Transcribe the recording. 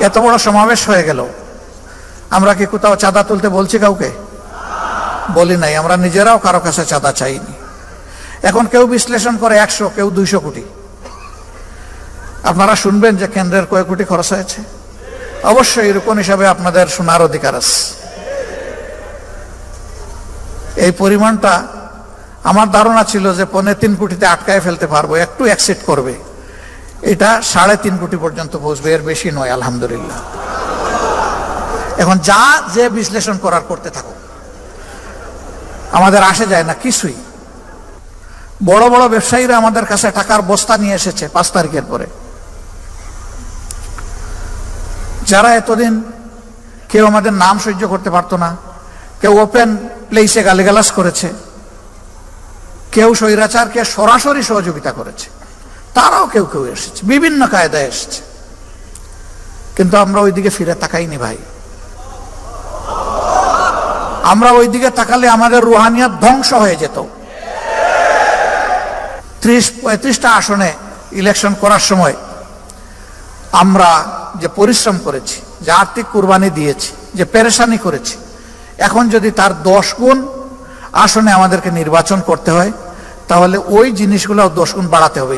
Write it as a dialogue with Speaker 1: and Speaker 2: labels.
Speaker 1: এত বড় সমাবেশ হয়ে গেল, আমরা কি কোথাও চাঁদা তুলতে বলছি? কাউকে বলি নাই। আমরা নিজেরাও কারো কাছে চাঁদা চাইনি। এখন কেউ বিশ্লেষণ করে 100, কেউ 200 কোটি। আপনারা শুনবেন যে কেন্দ্রের কয় কোটি খরচ হয়েছে। অবশ্যই এরকম হিসাবে আপনাদের শোনার অধিকার আছে। এই পরিমাণটা আমার ধারণা ছিল যে 3.25 কোটিতে আটকায় ফেলতে পারবো, একটু এক্সিট করবে। এটা 3.5 কোটি পর্যন্ত পৌঁছবে, এর বেশি নয় আলহামদুলিল্লাহ। এখন যা যে বিশ্লেষণ করার করতে থাকো, আমাদের আসে যায় না কিছুই। বড় বড় ব্যবসায়ীরা আমাদের কাছে টাকার বস্তা নিয়ে এসেছে 5 তারিখের পরে, যারা এতদিন কেউ আমাদের নাম সহ্য করতে পারতো না, কেউ ওপেন প্লেসে গালিগালাজ করেছে, কেউ স্বৈরাচারকে সরাসরি সহযোগিতা করেছে, তারাও কেউ কেউ এসেছে, বিভিন্ন কায়দায় এসেছে। কিন্তু আমরা ওইদিকে ফিরে তাকাইনি ভাই। আমরা ওইদিকে তাকালে আমাদের রুহানিয়াত ধ্বংস হয়ে যেত। 30-35টা আসনে ইলেকশন করার সময় আমরা যে পরিশ্রম করেছি, যে আর্থিক কুরবানি দিয়েছি, যে পেরেশানি করেছি, এখন যদি তার 10 গুণ আসনে আমাদেরকে নির্বাচন করতে হয়, তাহলে ওই জিনিসগুলো 10 গুণ বাড়াতে হবে।